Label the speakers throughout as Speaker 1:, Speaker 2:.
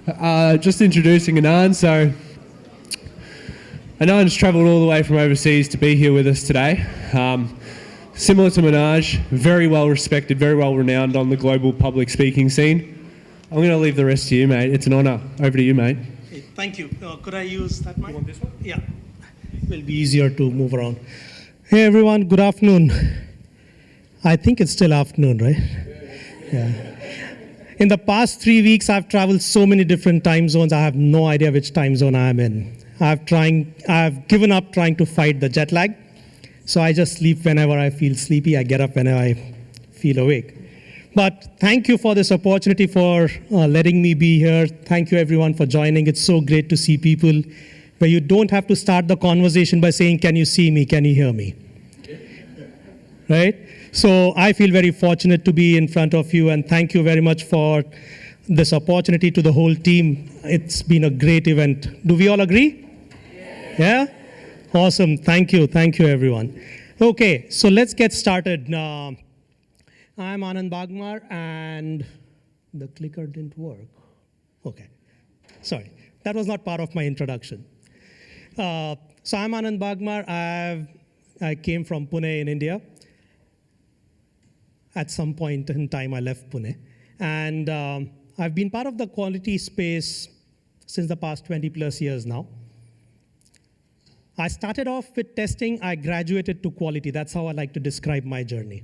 Speaker 1: Just introducing Anand. So Anand's travelled all the way from overseas to be here with us today. Similar to Manoj, very well respected, very well renowned on the global public speaking scene. I'm going to leave the rest to you, mate. It's an honour. Over to you, mate.
Speaker 2: Okay, thank you. Could I use that mic?
Speaker 1: You want this one?
Speaker 2: Yeah. It will be easier to move around. Hey, everyone. Good afternoon. I think it's still afternoon, right? Yeah. In the past 3 weeks, I've traveled so many different time zones. I have no idea which time zone I'm in. I've given up trying to fight the jet lag. So I just sleep whenever I feel sleepy. I get up whenever I feel awake. But thank you for this opportunity, for letting me be here. Thank you, everyone, for joining. It's so great to see people where you don't have to start the conversation by saying, can you see me? Can you hear me? Right? So I feel very fortunate to be in front of you, and thank you very much for this opportunity to the whole team. It's been a great event. Do we all agree? Yeah? Awesome. Thank you. Thank you, everyone. Okay, so let's get started. I'm Anand Bagmar, and the clicker didn't work. Okay. Sorry. That was not part of my introduction. So I'm Anand Bagmar. I came from Pune in India. At some point in time, I left Pune. And I've been part of the quality space since the past 20 plus years now. I started off with testing. I graduated to quality. That's how I like to describe my journey.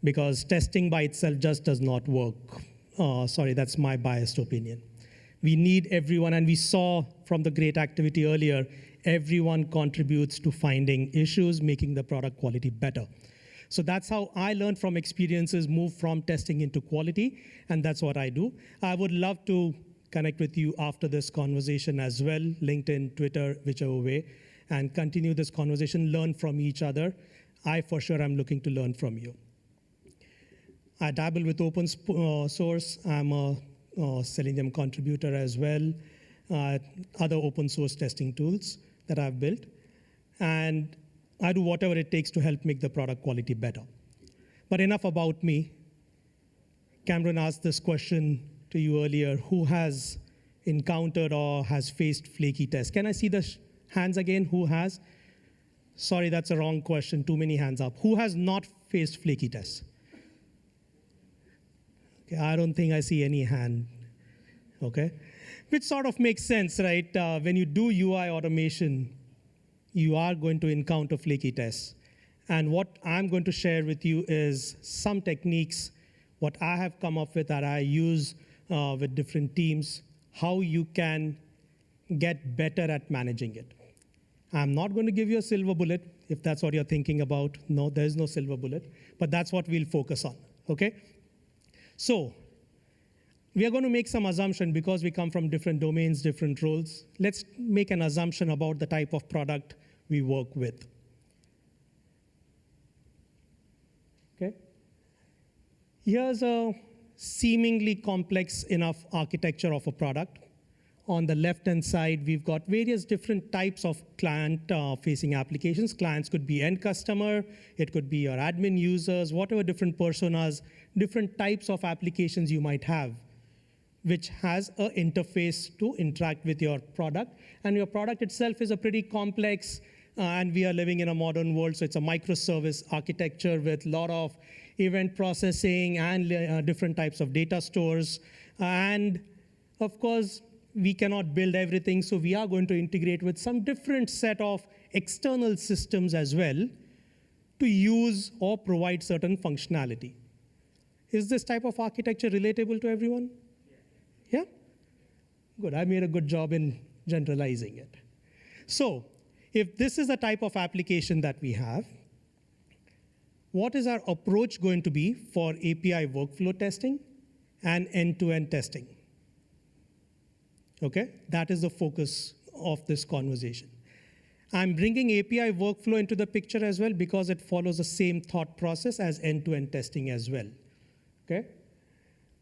Speaker 2: Because testing by itself just does not work. Sorry, that's my biased opinion. We need everyone, and we saw from the great activity earlier, everyone contributes to finding issues, making the product quality better. So that's how I learned from experiences, move from testing into quality, and that's what I do. I would love to connect with you after this conversation as well, LinkedIn, Twitter, whichever way, and continue this conversation, learn from each other. I, for sure, am looking to learn from you. I dabble with open source. I'm a Selenium contributor as well, other open source testing tools that I've built. And I do whatever it takes to help make the product quality better. But enough about me. Cameron asked this question to you earlier. Who has encountered or has faced flaky tests? Can I see the hands again? Who has? Sorry, that's a wrong question. Too many hands up. Who has not faced flaky tests? Okay, I don't think I see any hand. Okay, which sort of makes sense, right? When you do UI automation, you are going to encounter flaky tests. And what I'm going to share with you is some techniques, what I have come up with that I use with different teams, how you can get better at managing it. I'm not going to give you a silver bullet, if that's what you're thinking about. No, there's no silver bullet, but that's what we'll focus on, okay? So we are going to make some assumption because we come from different domains, different roles. Let's make an assumption about the type of product we work with. Okay? Here's a seemingly complex enough architecture of a product. On the left-hand side, we've got various different types of client-facing applications. Clients could be end customer, it could be your admin users, whatever different personas, different types of applications you might have, which has an interface to interact with your product. And your product itself is a pretty complex, and we are living in a modern world, so it's a microservice architecture with a lot of event processing and different types of data stores. And of course, we cannot build everything, so we are going to integrate with some different set of external systems as well to use or provide certain functionality. Is this type of architecture relatable to everyone? Yeah? Good. I made a good job in generalizing it. So if this is the type of application that we have, what is our approach going to be for API workflow testing and end-to-end testing? Okay, that is the focus of this conversation. I'm bringing API workflow into the picture as well because it follows the same thought process as end-to-end testing as well. Okay?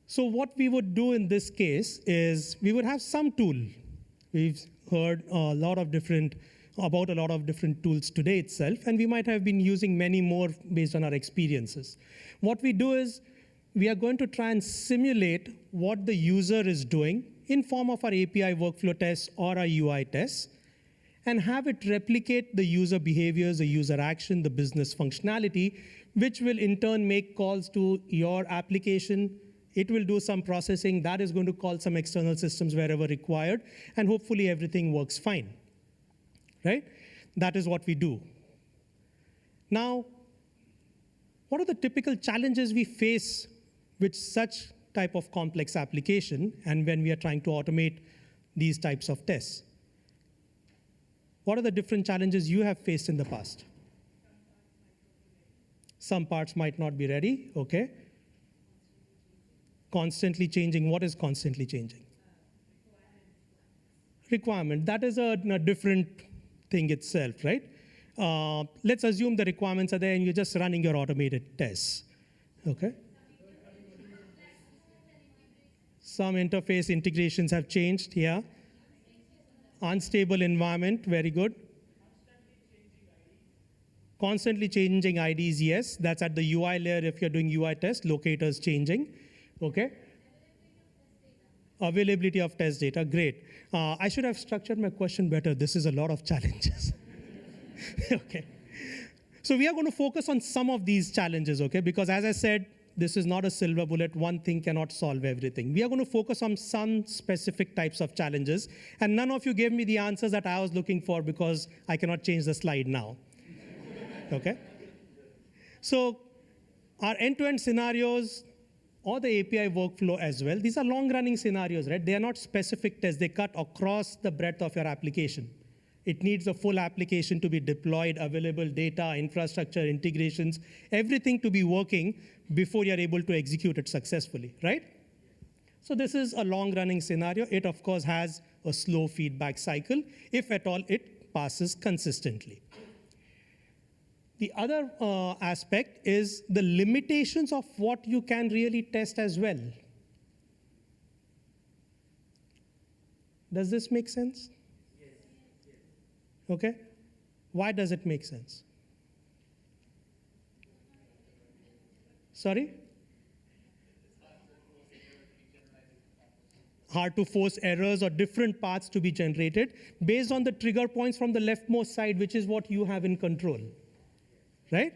Speaker 2: So what we would do in this case is we would have some tool. We've heard about a lot of different tools today itself, and we might have been using many more based on our experiences. What we do is we are going to try and simulate what the user is doing in form of our API workflow tests or our UI tests, and have it replicate the user behaviors, the user action, the business functionality, which will in turn make calls to your application. It will do some processing. That is going to call some external systems wherever required, and hopefully everything works fine, right? That is what we do. Now, what are the typical challenges we face with such type of complex application and when we are trying to automate these types of tests? What are the different challenges you have faced in the past? Some parts might not be ready, okay. Constantly changing, what is constantly changing? Requirement, that is a different thing itself, right? Let's assume the requirements are there and you're just running your automated tests, okay? Some interface integrations have changed, yeah. Unstable environment, very good. Constantly changing IDs, yes. That's at the UI layer if you're doing UI test, locators changing, okay. Availability of test data, great. I should have structured my question better. This is a lot of challenges. Okay. So we are going to focus on some of these challenges, okay? Because as I said, this is not a silver bullet. One thing cannot solve everything. We are going to focus on some specific types of challenges. And none of you gave me the answers that I was looking for because I cannot change the slide now. Okay? So our end-to-end scenarios or the API workflow as well, these are long-running scenarios, right? They are not specific tests. They cut across the breadth of your application. It needs a full application to be deployed, available data, infrastructure, integrations, everything to be working before you're able to execute it successfully, right? So this is a long-running scenario. It, of course, has a slow feedback cycle. If at all, it passes consistently. The other aspect is the limitations of what you can really test as well. Does this make sense? Okay? Why does it make sense? Sorry? Hard to force errors or different paths to be generated based on the trigger points from the leftmost side, which is what you have in control. Right?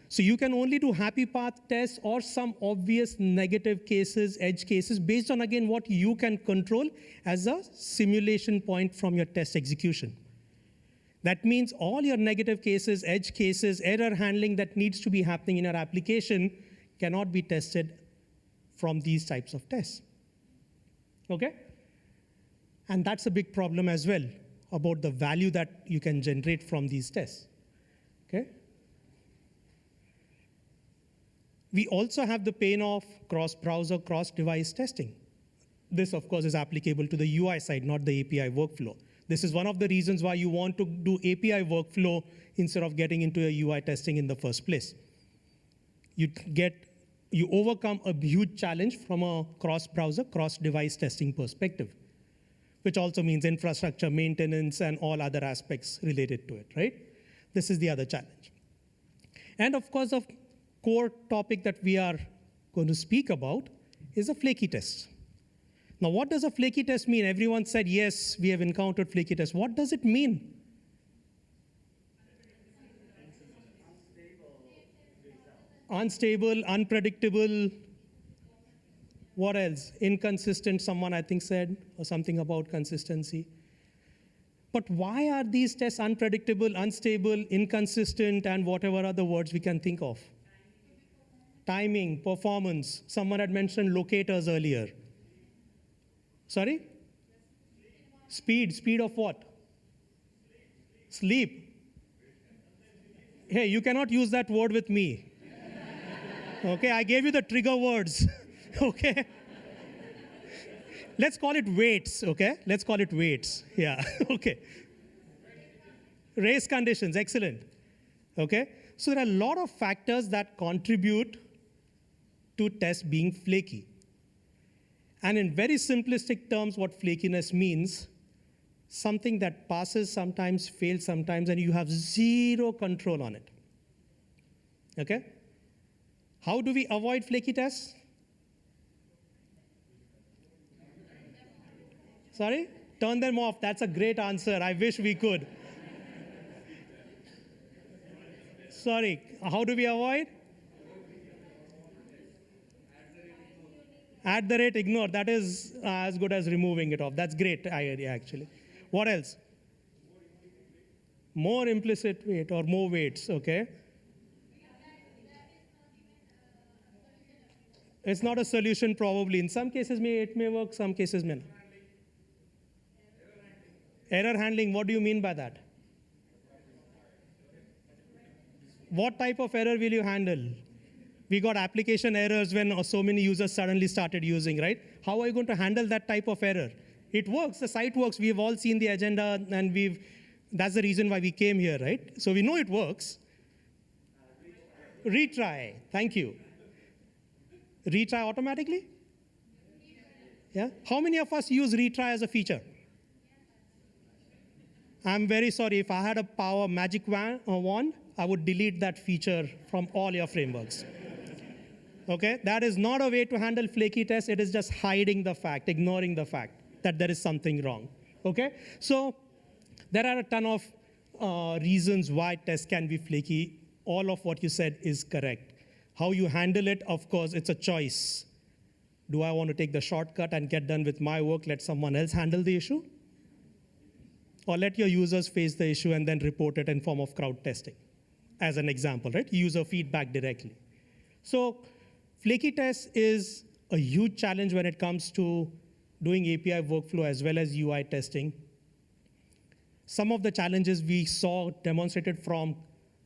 Speaker 2: So you can only do happy path tests or some obvious negative cases, edge cases, based on, again, what you can control as a simulation point from your test execution. That means all your negative cases, edge cases, error handling that needs to be happening in your application cannot be tested from these types of tests. Okay? And that's a big problem as well about the value that you can generate from these tests. Okay? We also have the pain of cross-browser, cross-device testing. This, of course, is applicable to the UI side, not the API workflow. This is one of the reasons why you want to do API workflow instead of getting into a UI testing in the first place. You overcome a huge challenge from a cross-browser, cross-device testing perspective, which also means infrastructure, maintenance, and all other aspects related to it, right? This is the other challenge. And of course, the core topic that we are going to speak about is a flaky test. Now, what does a flaky test mean? Everyone said, yes, we have encountered flaky tests. What does it mean? Unstable, unpredictable. What else? Inconsistent, someone I think said, or something about consistency. But why are these tests unpredictable, unstable, inconsistent, and whatever other words we can think of? Timing, performance. Someone had mentioned locators earlier. Sorry? Speed. Speed of what? Sleep. Hey, you cannot use that word with me. Okay, I gave you the trigger words. Okay? Let's call it weights, okay? Let's call it weights. Yeah, okay. Race conditions, excellent. Okay? So there are a lot of factors that contribute to tests being flaky. And in very simplistic terms, what flakiness means, something that passes sometimes, fails sometimes, and you have zero control on it. Okay? How do we avoid flaky tests? Sorry? Turn them off. That's a great answer. I wish we could. Sorry. How do we avoid? @ignore. That is as good as removing it off. That's great idea, actually. What else? More implicit weight or more weights, okay? It's not a solution probably. In some cases, it may work, some cases may not. Error handling, what do you mean by that? What type of error will you handle? We got application errors when so many users suddenly started using, right? How are you going to handle that type of error? It works, the site works. We've all seen the agenda, and that's the reason why we came here, right? So we know it works. Retry, thank you. Retry automatically? Yeah? How many of us use retry as a feature? I'm very sorry, if I had a power magic wand, I would delete that feature from all your frameworks. Okay, that is not a way to handle flaky tests. It is just hiding the fact, ignoring the fact that there is something wrong. Okay, so there are a ton of reasons why tests can be flaky. All of what you said is correct. How you handle it, of course, it's a choice. Do I want to take the shortcut and get done with my work, let someone else handle the issue? Or let your users face the issue and then report it in form of crowd testing, as an example, right? User feedback directly. So flaky test is a huge challenge when it comes to doing API workflow as well as UI testing. Some of the challenges we saw demonstrated from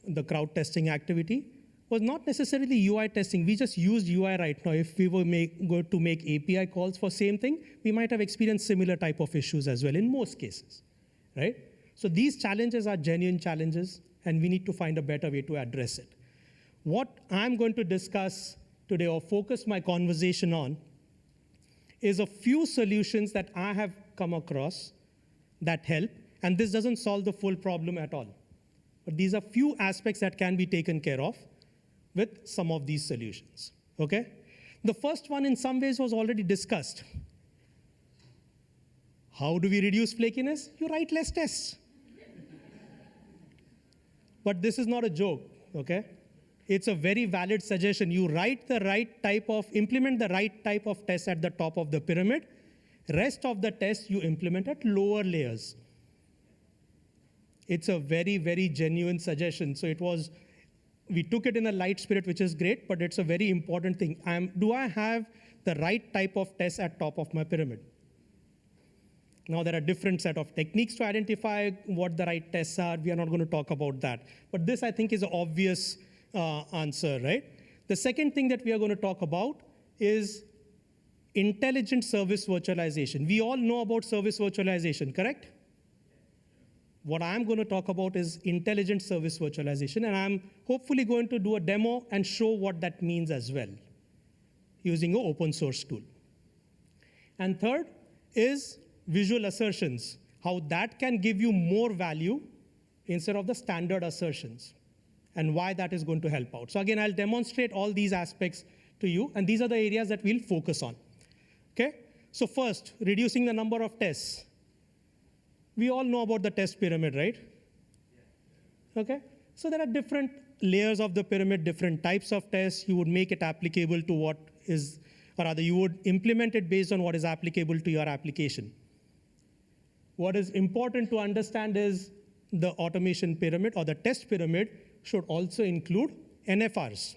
Speaker 2: the crowd testing activity was not necessarily UI testing. We just used UI right now. If we were going to make API calls for same thing, we might have experienced similar type of issues as well in most cases, right? So these challenges are genuine challenges, and we need to find a better way to address it. What I'm going to discuss today or focus my conversation on is a few solutions that I have come across that help, and this doesn't solve the full problem at all. But these are few aspects that can be taken care of with some of these solutions, okay? The first one in some ways was already discussed. How do we reduce flakiness? You write less tests. But this is not a joke, okay? It's a very valid suggestion. You implement the right type of tests at the top of the pyramid. Rest of the tests you implement at lower layers. It's a very, very genuine suggestion. So we took it in a light spirit, which is great, but it's a very important thing. Do I have the right type of tests at top of my pyramid? Now, there are different set of techniques to identify what the right tests are. We are not going to talk about that. But this, I think, is an obvious answer, right? The second thing that we are going to talk about is intelligent service virtualization. We all know about service virtualization, correct? What I'm going to talk about is intelligent service virtualization, and I'm hopefully going to do a demo and show what that means as well, using an open source tool. And third is visual assertions, how that can give you more value instead of the standard assertions, and why that is going to help out. So again, I'll demonstrate all these aspects to you, and these are the areas that we'll focus on. Okay? So first, reducing the number of tests. We all know about the test pyramid, right? Okay? So there are different layers of the pyramid, different types of tests. You would make it applicable to what is, or rather you would implement it based on what is applicable to your application. What is important to understand is the automation pyramid or the test pyramid should also include NFRs,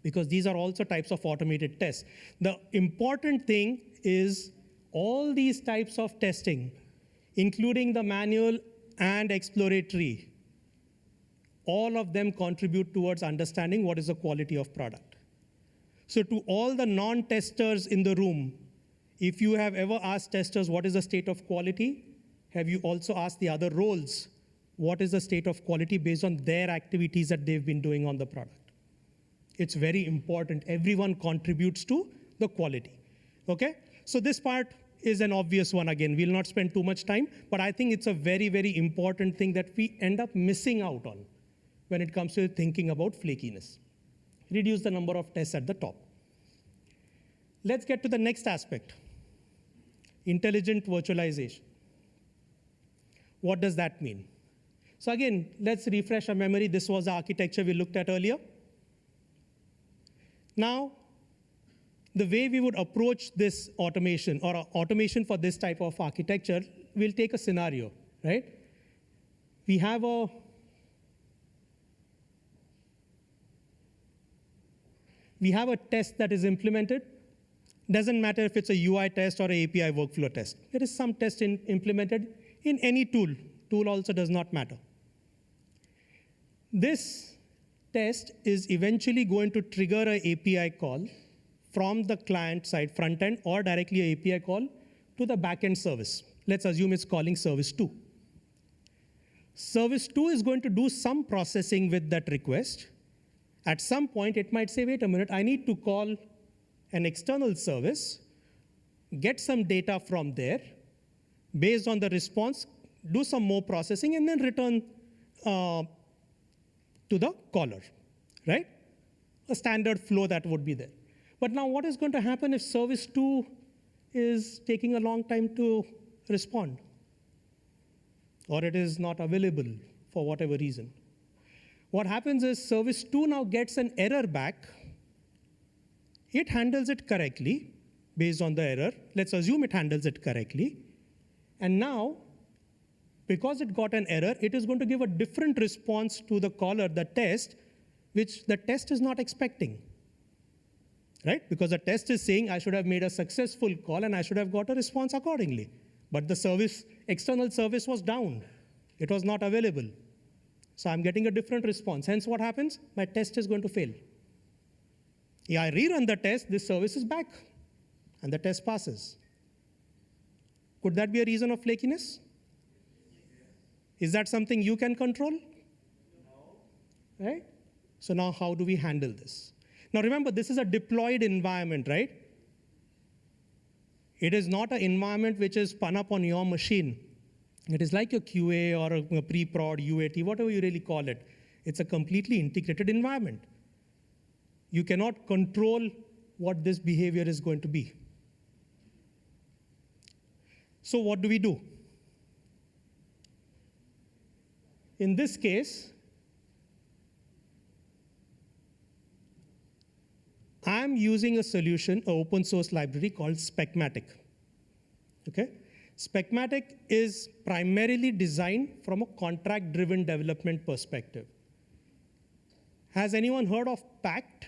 Speaker 2: because these are also types of automated tests. The important thing is all these types of testing, including the manual and exploratory, all of them contribute towards understanding what is the quality of product. So to all the non-testers in the room, if you have ever asked testers what is the state of quality, have you also asked the other roles what is the state of quality based on their activities that they've been doing on the product? It's very important. Everyone contributes to the quality, okay? So this part is an obvious one. Again, we'll not spend too much time, but I think it's a very, very important thing that we end up missing out on when it comes to thinking about flakiness. Reduce the number of tests at the top. Let's get to the next aspect. intelligent virtualization. What does that mean? So again, let's refresh our memory. This was the architecture we looked at earlier. Now, the way we would approach this automation or automation for this type of architecture, we'll take a scenario, right? We have a test that is implemented. Doesn't matter if it's a UI test or an API workflow test. There is some test implemented in any tool. Tool also does not matter. This test is eventually going to trigger an API call from the client side front end or directly an API call to the backend service. Let's assume it's calling service 2. Service 2 is going to do some processing with that request. At some point, it might say, wait a minute, I need to call an external service, get some data from there, based on the response, do some more processing, and then return to the caller, right? A standard flow that would be there. But now what is going to happen if service 2 is taking a long time to respond? Or it is not available for whatever reason. What happens is service 2 now gets an error back. It handles it correctly based on the error. Let's assume it handles it correctly. And now, because it got an error, it is going to give a different response to the caller, the test, which the test is not expecting. Right? Because the test is saying I should have made a successful call and I should have got a response accordingly. But the service, external service was down. It was not available. So I'm getting a different response. Hence what happens? My test is going to fail. Yeah, I rerun the test, this service is back, and the test passes. Could that be a reason of flakiness? Is that something you can control? No. Right? So now how do we handle this? Now remember, this is a deployed environment, right? It is not an environment which is spun up on your machine. It is like a QA or a pre-prod, UAT, whatever you really call it. It's a completely integrated environment. You cannot control what this behavior is going to be. So what do we do? In this case, I'm using a solution, an open source library called Specmatic. Okay? Specmatic is primarily designed from a contract-driven development perspective. Has anyone heard of PACT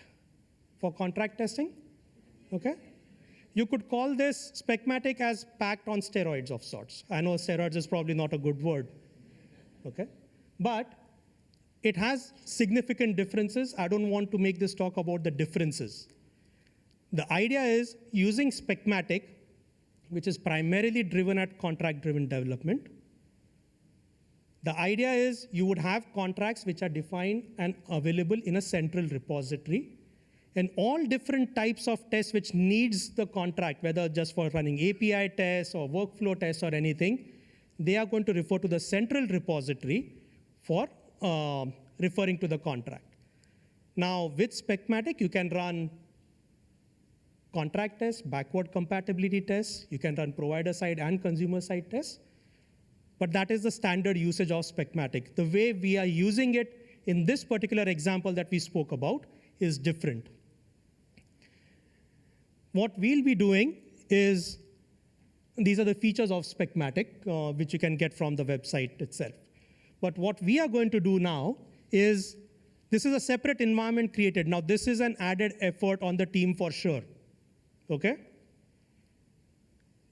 Speaker 2: for contract testing? Okay? You could call this Specmatic as PACT on steroids of sorts. I know steroids is probably not a good word. Okay? But it has significant differences. I don't want to make this talk about the differences. The idea is using Specmatic, which is primarily driven at contract-driven development. The idea is you would have contracts which are defined and available in a central repository. And all different types of tests which needs the contract, whether just for running API tests or workflow tests or anything, they are going to refer to the central repository for referring to the contract. Now, with Specmatic, you can run contract tests, backward compatibility tests. You can run provider-side and consumer-side tests. But that is the standard usage of Specmatic. The way we are using it in this particular example that we spoke about is different. What we'll be doing is, these are the features of Specmatic, which you can get from the website itself. But what we are going to do now is, this is a separate environment created. Now, this is an added effort on the team for sure. Okay?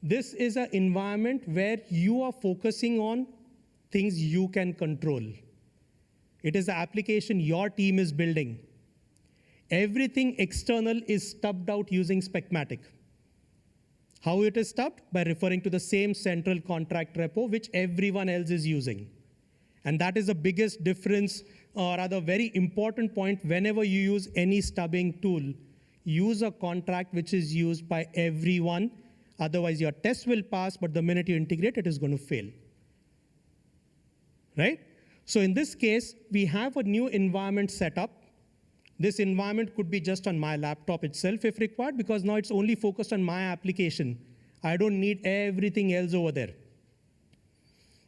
Speaker 2: This is an environment where you are focusing on things you can control. It is the application your team is building. Everything external is stubbed out using Specmatic. How it is stubbed? By referring to the same central contract repo which everyone else is using. And that is the biggest difference, or rather very important point. Whenever you use any stubbing tool, use a contract which is used by everyone. Otherwise, your test will pass, but the minute you integrate, it is going to fail. Right? So in this case, we have a new environment set up. This environment could be just on my laptop itself if required, because now it's only focused on my application. I don't need everything else over there.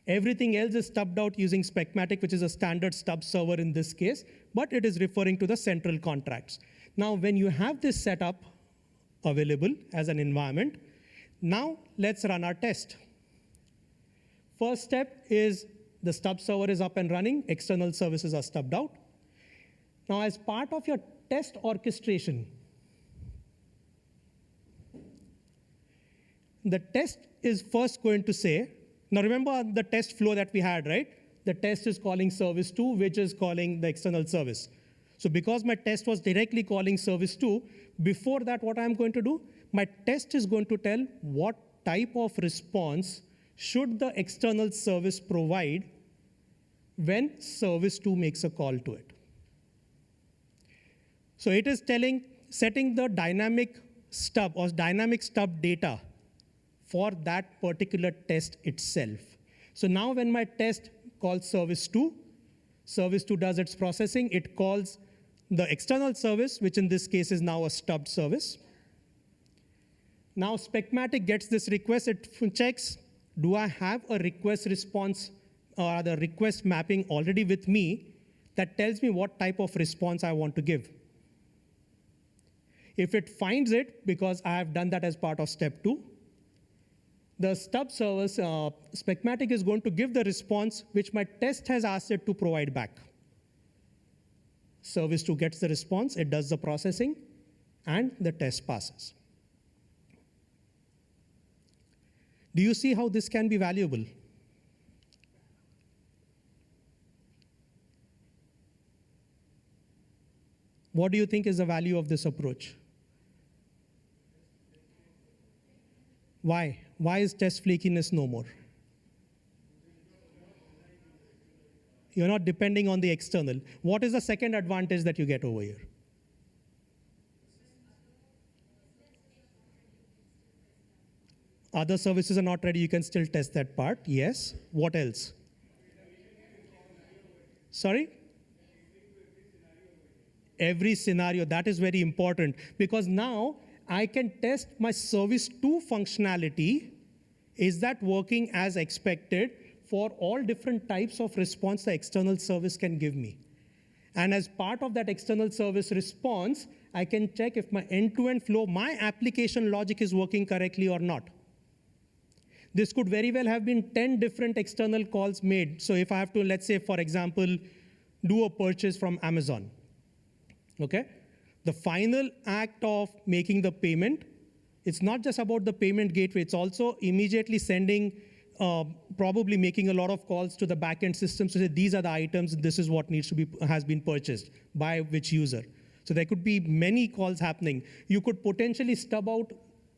Speaker 2: Everything else is stubbed out using Specmatic, which is a standard stub server in this case, but it is referring to the central contracts. Now, when you have this setup available as an environment, now let's run our test. First step is the stub server is up and running, external services are stubbed out. Now, as part of your test orchestration, the test is first going to say, now remember the test flow that we had, right? The test is calling service 2, which is calling the external service. So because my test was directly calling service 2, before that what I'm going to do, my test is going to tell what type of response should the external service provide when service 2 makes a call to it. So it is setting the dynamic stub or dynamic stub data for that particular test itself. So now when my test calls service 2 does its processing, it calls the external service, which in this case is now a stubbed service. Now Specmatic gets this request, it checks, do I have a request response or the request mapping already with me that tells me what type of response I want to give. If it finds it, because I have done that as part of step 2, the stub service, Specmatic is going to give the response which my test has asked it to provide back. Service 2 gets the response, it does the processing, and the test passes. Do you see how this can be valuable? What do you think is the value of this approach? Why? Why is test flakiness no more? You're not depending on the external. What is the second advantage that you get over here? Other services are not ready, you can still test that part. Yes. What else? Sorry? Every scenario, that is very important because now I can test my service 2 functionality. Is that working as expected for all different types of response the external service can give me? And as part of that external service response, I can check if my end-to-end flow, my application logic is working correctly or not. This could very well have been 10 different external calls made. So if I have to, let's say, for example, do a purchase from Amazon, okay? The final act of making the payment, it's not just about the payment gateway, it's also immediately sending, probably making a lot of calls to the backend systems to say, these are the items, this is what has been purchased by which user. So there could be many calls happening. You could potentially stub out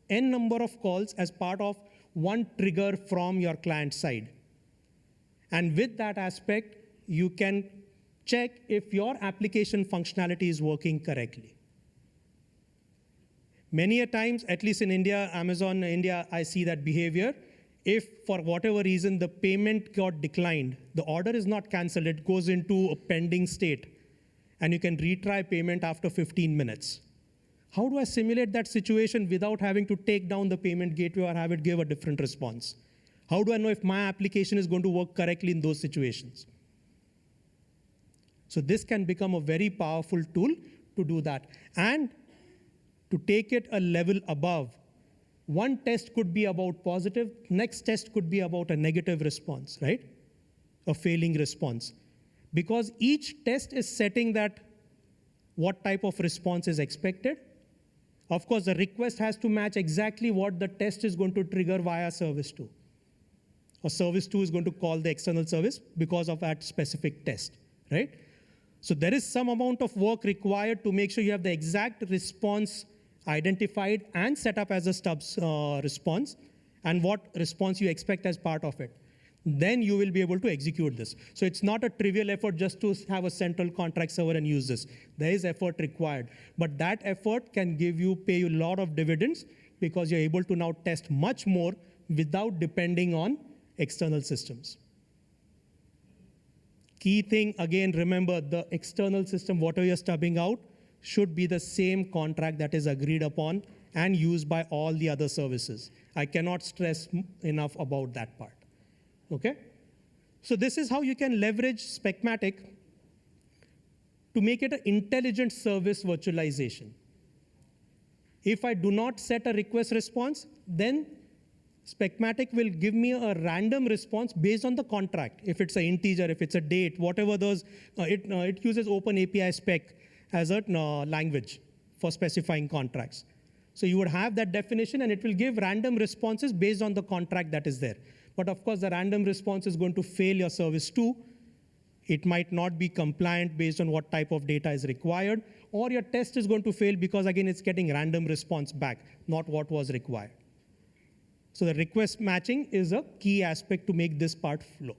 Speaker 2: n number of calls as part of one trigger from your client side. And with that aspect, you can check if your application functionality is working correctly. Many a times, at least in India, Amazon India, I see that behavior. If for whatever reason the payment got declined, the order is not canceled, it goes into a pending state, and you can retry payment after 15 minutes. How do I simulate that situation without having to take down the payment gateway or have it give a different response? How do I know if my application is going to work correctly in those situations? So this can become a very powerful tool to do that. And to take it a level above, one test could be about positive, next test could be about a negative response, right? A failing response. Because each test is setting that what type of response is expected. Of course, the request has to match exactly what the test is going to trigger via service 2. Or service 2 is going to call the external service because of that specific test, right? So there is some amount of work required to make sure you have the exact response identified and set up as a stubs response, and what response you expect as part of it. Then you will be able to execute this. So it's not a trivial effort just to have a central contract server and use this. There is effort required. But that effort can pay you a lot of dividends because you're able to now test much more without depending on external systems. Key thing, again, remember the external system, whatever you're stubbing out, should be the same contract that is agreed upon and used by all the other services. I cannot stress enough about that part. Okay? So this is how you can leverage Specmatic to make it an intelligent service virtualization. If I do not set a request response, then Specmatic will give me a random response based on the contract. If it's an integer, if it's a date, whatever those, it uses Open API spec as a language for specifying contracts. So you would have that definition, and it will give random responses based on the contract that is there. But of course, the random response is going to fail your service too. It might not be compliant based on what type of data is required, or your test is going to fail because, again, it's getting random response back, not what was required. So the request matching is a key aspect to make this part flow.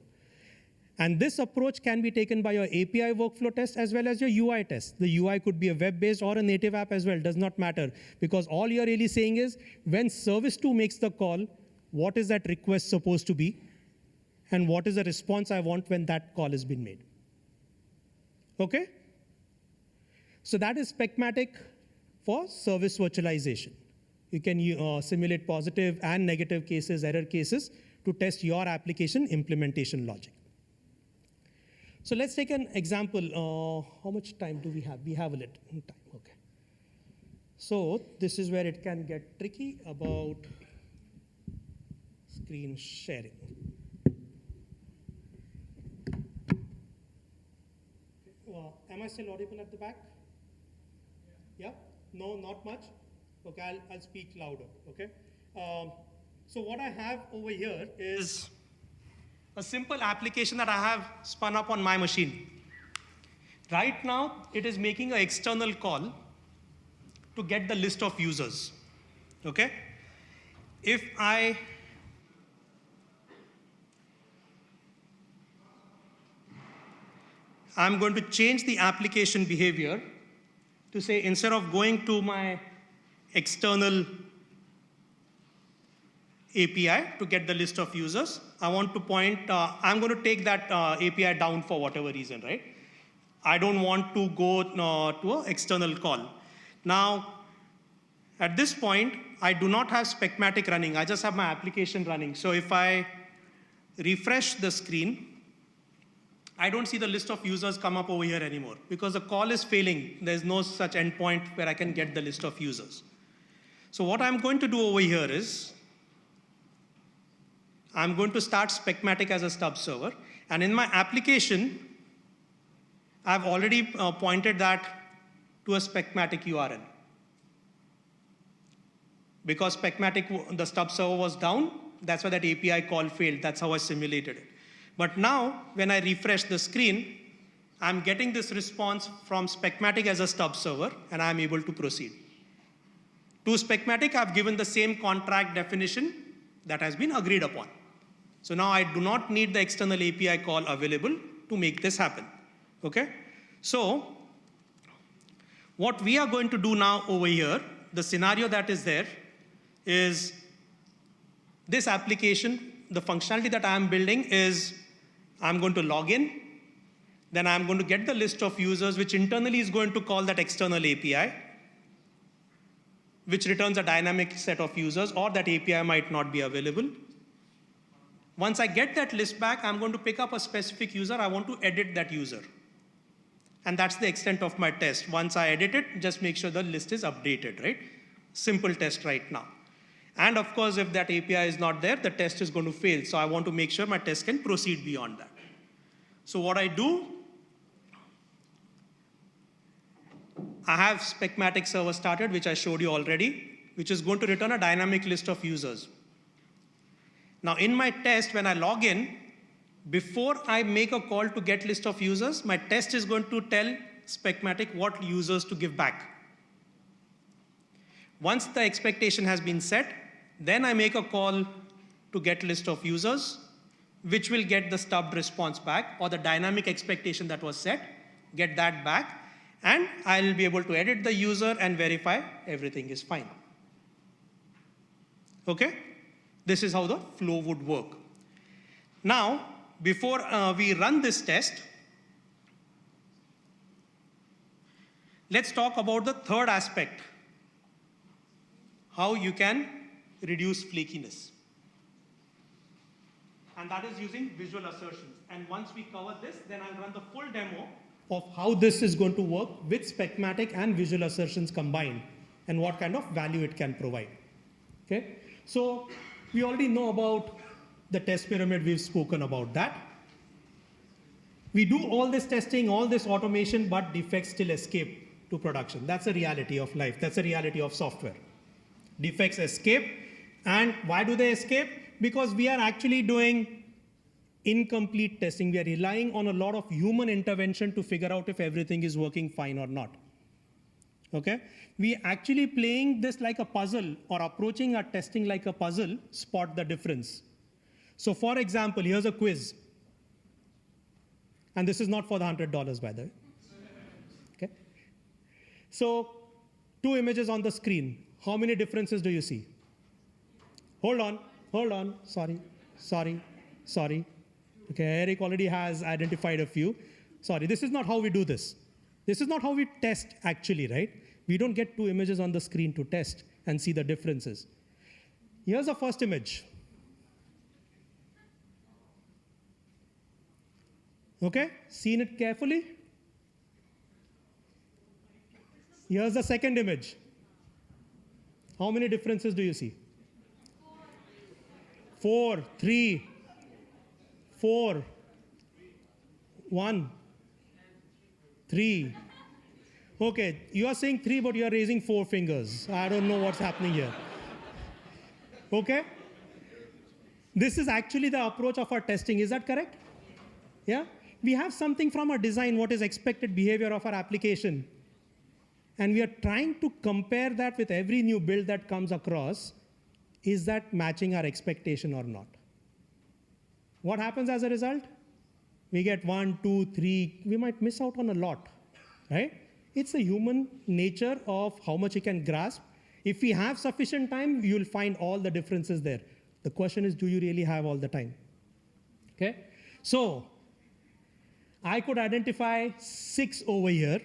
Speaker 2: And this approach can be taken by your API workflow test as well as your UI test. The UI could be a web-based or a native app as well, does not matter, because all you're really saying is when service 2 makes the call, what is that request supposed to be, and what is the response I want when that call has been made. Okay? So that is Specmatic for service virtualization. You can simulate positive and negative cases, error cases, to test your application implementation logic. So let's take an example. How much time do we have? We have a little time. Okay. So this is where it can get tricky about screen sharing. Am I still audible at the back? Yeah? No, not much? Okay, I'll speak louder, okay? So what I have over here is a simple application that I have spun up on my machine. Right now, it is making an external call to get the list of users, okay? If I'm going to change the application behavior to say, instead of going to my external API to get the list of users, I want to point, I'm going to take that API down for whatever reason, right? I don't want to go to an external call. Now, at this point, I do not have Specmatic running. I just have my application running. So if I refresh the screen, I don't see the list of users come up over here anymore because the call is failing. There's no such endpoint where I can get the list of users. So what I'm going to do over here is I'm going to start Specmatic as a stub server. And in my application, I've already pointed that to a Specmatic URL. Because Specmatic, the stub server was down, that's why that API call failed. That's how I simulated it. But now, when I refresh the screen, I'm getting this response from Specmatic as a stub server, and I'm able to proceed. To Specmatic, I've given the same contract definition that has been agreed upon. So now I do not need the external API call available to make this happen. Okay? So what we are going to do now over here, the scenario that is there is this application, the functionality that I'm building is I'm going to log in, then I'm going to get the list of users, which internally is going to call that external API, which returns a dynamic set of users, or that API might not be available. Once I get that list back, I'm going to pick up a specific user. I want to edit that user. And that's the extent of my test. Once I edit it, just make sure the list is updated, right? Simple test right now. And of course, if that API is not there, the test is going to fail. So I want to make sure my test can proceed beyond that. So what I do, I have Specmatic server started, which I showed you already, which is going to return a dynamic list of users. Now in my test, when I log in, before I make a call to get list of users, my test is going to tell Specmatic what users to give back. Once the expectation has been set, then I make a call to get list of users, which will get the stubbed response back, or the dynamic expectation that was set, get that back, and I'll be able to edit the user and verify everything is fine. Okay? This is how the flow would work. Now, before we run this test, let's talk about the third aspect. how you can reduce flakiness. And that is using visual assertions. And once we cover this, then I'll run the full demo of how this is going to work with Specmatic and visual assertions combined, and what kind of value it can provide. Okay? So we already know about the test pyramid, we've spoken about that. We do all this testing, all this automation, but defects still escape to production. That's a reality of life. That's a reality of software. Defects escape. And why do they escape? Because we are actually doing incomplete testing. We are relying on a lot of human intervention to figure out if everything is working fine or not. Okay? We actually playing this like a puzzle, or approaching our testing like a puzzle, spot the difference. So for example, here's a quiz. And this is not for the $100, by the way. Okay? So 2 images on the screen. How many differences do you see? Hold on, sorry. Okay, Eric already has identified a few. Sorry, this is not how we do this. This is not how we test actually, right? We don't get 2 images on the screen to test and see the differences. Here's the first image. Okay, seen it carefully? Here's the second image. How many differences do you see? 4, 3, 4, 1, 3. Okay, you are saying 3, but you are raising 4 fingers. I don't know what's happening here. Okay? This is actually the approach of our testing. Is that correct? Yeah? We have something from our design, what is expected behavior of our application. And we are trying to compare that with every new build that comes across. Is that matching our expectation or not? What happens as a result? We get 1, 2, 3. We might miss out on a lot, right? It's the human nature of how much you can grasp. If we have sufficient time, you'll find all the differences there. The question is, do you really have all the time? Okay? So I could identify 6 over here,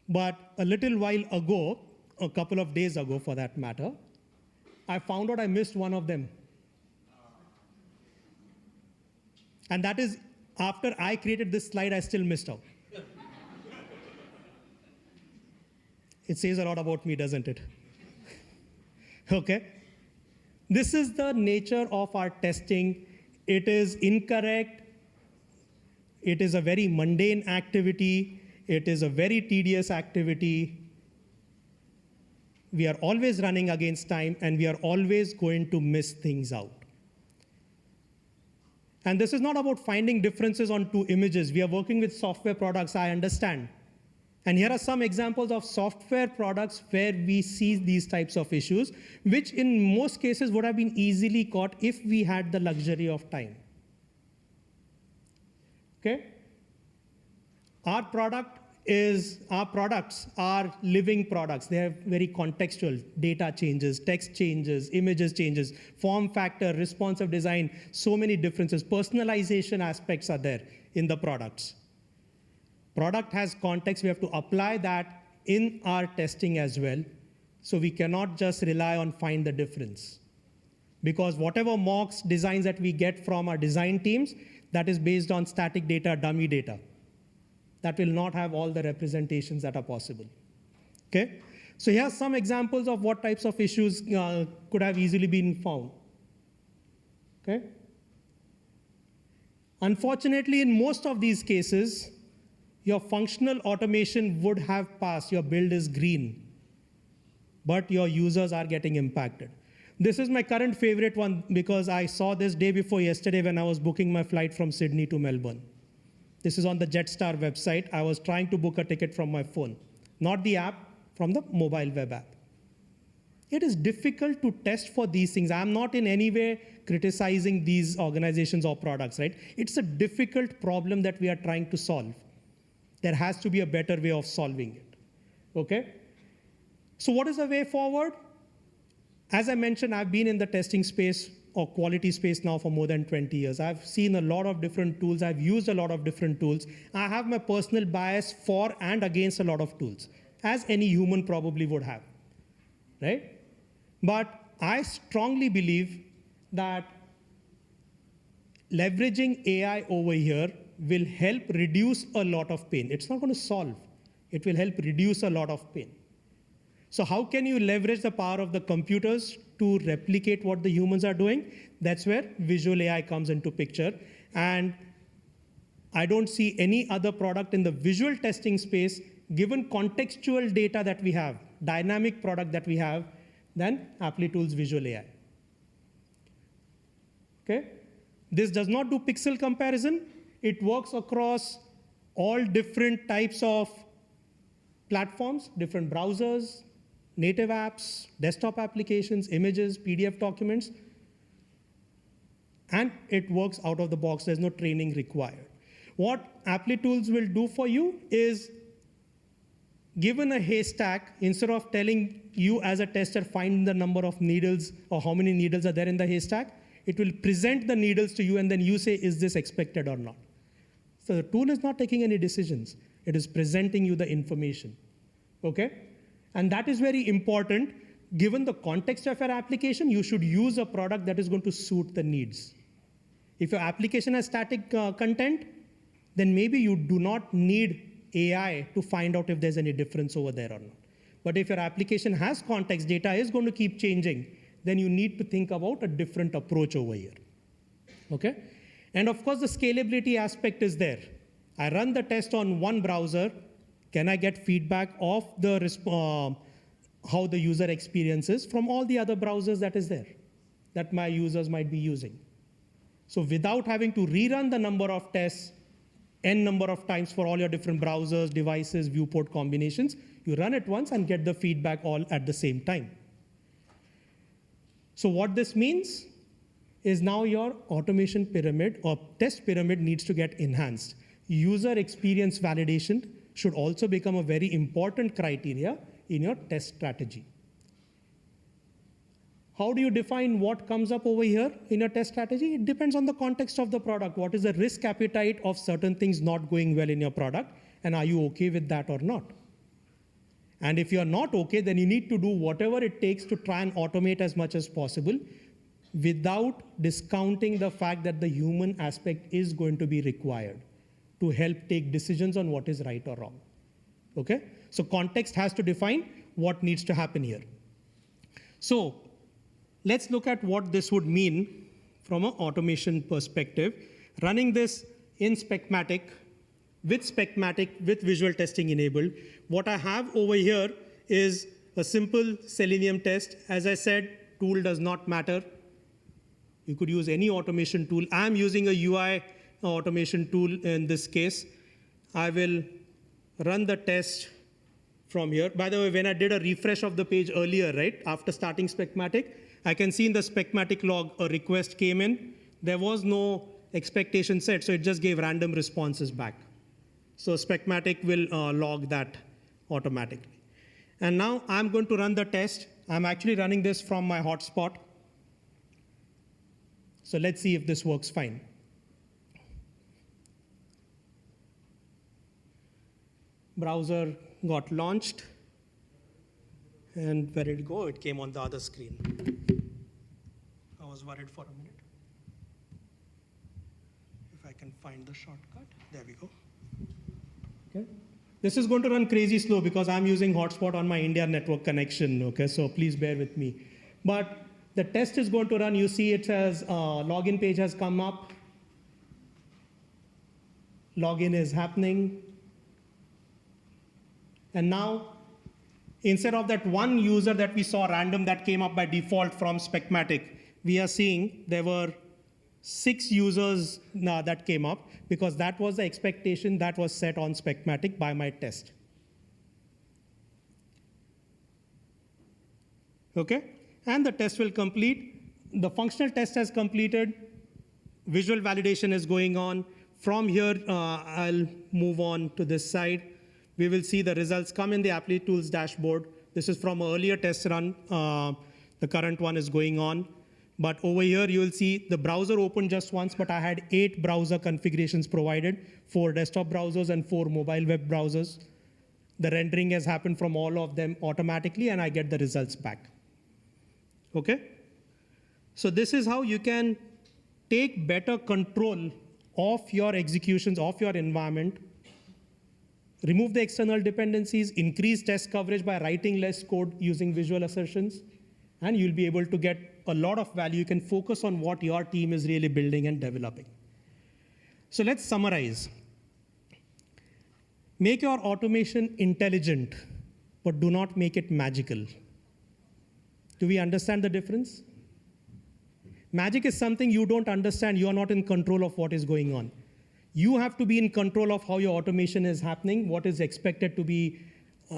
Speaker 2: but a little while ago, a couple of days ago for that matter, I found out I missed one of them. And that is, after I created this slide, I still missed out. It says a lot about me, doesn't it? Okay? This is the nature of our testing. It is incorrect. It is a very mundane activity. It is a very tedious activity. We are always running against time, and we are always going to miss things out. And this is not about finding differences on 2 images. We are working with software products, I understand. And here are some examples of software products where we see these types of issues, which in most cases would have been easily caught if we had the luxury of time. Okay? Our products are living products. They are very contextual. Data changes, text changes, images changes, form factor, responsive design, so many differences. Personalization aspects are there in the products. Product has context. We have to apply that in our testing as well. So we cannot just rely on find the difference. Because whatever mocks, designs that we get from our design teams, that is based on static data, dummy data. That will not have all the representations that are possible. Okay? So here are some examples of what types of issues could have easily been found. Okay? Unfortunately, in most of these cases, your functional automation would have passed. Your build is green. But your users are getting impacted. This is my current favorite one because I saw this day before yesterday when I was booking my flight from Sydney to Melbourne. This is on the Jetstar website. I was trying to book a ticket from my phone, not the app, from the mobile web app. It is difficult to test for these things. I'm not in any way criticizing these organizations or products, right? It's a difficult problem that we are trying to solve. There has to be a better way of solving it, okay? So what is the way forward? As I mentioned, I've been in the testing space or quality space now for more than 20 years. I've seen a lot of different tools. I've used a lot of different tools. I have my personal bias for and against a lot of tools, as any human probably would have, right? But I strongly believe that leveraging AI over here will help reduce a lot of pain. It's not going to solve. It will help reduce a lot of pain. So how can you leverage the power of the computers to replicate what the humans are doing? That's where visual AI comes into picture. And I don't see any other product in the visual testing space, given contextual data that we have, dynamic product that we have, than Applitools Visual AI. Okay? This does not do pixel comparison. It works across all different types of platforms, different browsers, native apps, desktop applications, images, PDF documents, and it works out of the box. There's no training required. What Applitools will do for you is, given a haystack, instead of telling you as a tester, find the number of needles or how many needles are there in the haystack, it will present the needles to you and then you say, is this expected or not? So the tool is not taking any decisions. It is presenting you the information, okay? And that is very important. Given the context of your application, you should use a product that is going to suit the needs. If your application has static content, then maybe you do not need AI to find out if there's any difference over there or not. But if your application has context, data is going to keep changing, then you need to think about a different approach over here, okay? And of course, the scalability aspect is there. I run the test on one browser. Can I get feedback of the how the user experiences from all the other browsers that is there, that my users might be using? So without having to rerun the number of tests, n number of times for all your different browsers, devices, viewport combinations, you run it once and get the feedback all at the same time. So what this means is now your automation pyramid or test pyramid needs to get enhanced. User experience validation should also become a very important criteria in your test strategy. How do you define what comes up over here in your test strategy? It depends on the context of the product. What is the risk appetite of certain things not going well in your product? And are you okay with that or not? And if you're not okay, then you need to do whatever it takes to try and automate as much as possible without discounting the fact that the human aspect is going to be required to help take decisions on what is right or wrong, okay? So context has to define what needs to happen here. So let's look at what this would mean from an automation perspective. Running this in Specmatic, with visual testing enabled, what I have over here is a simple Selenium test. As I said, tool does not matter. You could use any automation tool. I'm using a UI automation tool in this case. I will run the test from here. By the way, when I did a refresh of the page earlier, right, after starting Specmatic, I can see in the Specmatic log a request came in. There was no expectation set, so it just gave random responses back. So Specmatic will log that automatically. And now I'm going to run the test. I'm actually running this from my hotspot. So let's see if this works fine. Browser got launched. And where did it go? It came on the other screen. I was worried for a minute. If I can find the shortcut. There we go. Okay. This is going to run crazy slow because I'm using hotspot on my India network connection. Okay, so please bear with me. But the test is going to run. You see it says login page has come up. Login is happening. And now, instead of that one user that we saw random that came up by default from Specmatic, we are seeing there were 6 users that came up because that was the expectation that was set on Specmatic by my test. Okay, and the test will complete. The functional test has completed. Visual validation is going on. From here, I'll move on to this side. We will see the results come in the Applitools dashboard. This is from an earlier test run. The current one is going on. But over here, you will see the browser opened just once, but I had 8 browser configurations provided, 4 desktop browsers and 4 mobile web browsers. The rendering has happened from all of them automatically, and I get the results back. Okay? So this is how you can take better control of your executions, of your environment, remove the external dependencies, increase test coverage by writing less code using visual assertions, and you'll be able to get a lot of value. You can focus on what your team is really building and developing. So let's summarize. Make your automation intelligent, but do not make it magical. Do we understand the difference? Magic is something you don't understand. You are not in control of what is going on. You have to be in control of how your automation is happening, what is expected to be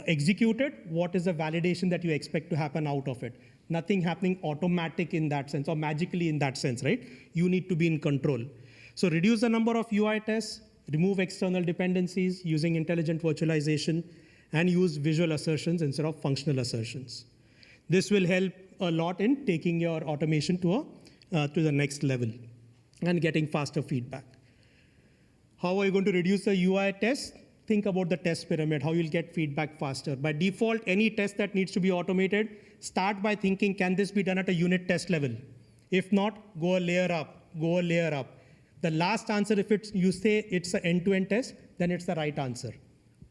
Speaker 2: executed, what is the validation that you expect to happen out of it. Nothing happening automatic in that sense or magically in that sense, right? You need to be in control. So reduce the number of UI tests, remove external dependencies using intelligent virtualization, and use visual assertions instead of functional assertions. This will help a lot in taking your automation to the next level and getting faster feedback. How are you going to reduce the UI test? Think about the test pyramid, how you'll get feedback faster. By default, any test that needs to be automated, start by thinking, can this be done at a unit test level? If not, go a layer up, go a layer up. The last answer, if you say it's an end-to-end test, then it's the right answer.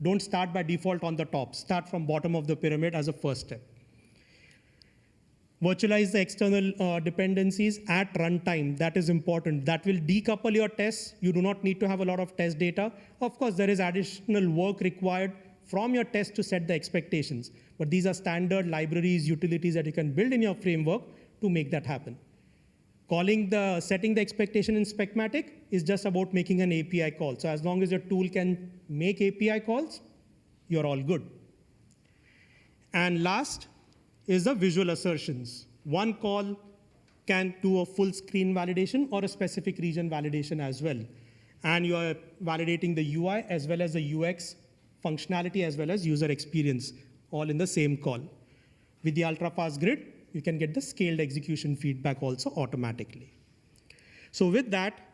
Speaker 2: Don't start by default on the top. Start from bottom of the pyramid as a first step. Virtualize the external dependencies at runtime. That is important. That will decouple your tests. You do not need to have a lot of test data. Of course, there is additional work required from your test to set the expectations. But these are standard libraries, utilities that you can build in your framework to make that happen. Setting the expectation in Specmatic is just about making an API call. So as long as your tool can make API calls, you're all good. And last is the visual assertions. One call can do a full screen validation or a specific region validation as well. And you are validating the UI as well as the UX functionality as well as user experience, all in the same call. With the ultra-fast grid, you can get the scaled execution feedback also automatically. So with that,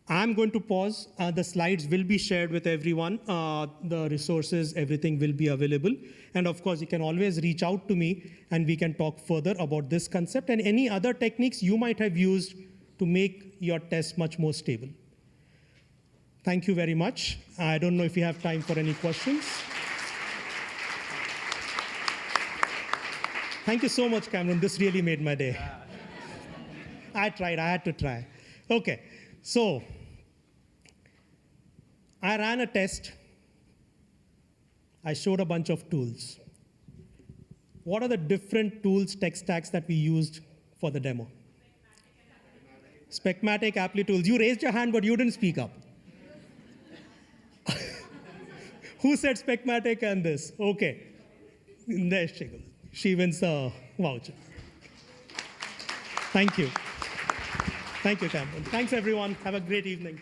Speaker 2: I'm going to pause. The slides will be shared with everyone. The resources, everything will be available. And of course, you can always reach out to me and we can talk further about this concept and any other techniques you might have used to make your tests much more stable. Thank you very much. I don't know if you have time for any questions. Thank you so much, Cameron. This really made my day. I had to try. Okay, so I ran a test. I showed a bunch of tools. What are the different tools, tech stacks that we used for the demo? Specmatic, Applitools. You raised your hand, but you didn't speak up. Who said Specmatic and this? Okay. There she goes. She wins the voucher. Thank you. Thank you, Cameron. Thanks, everyone. Have a great evening.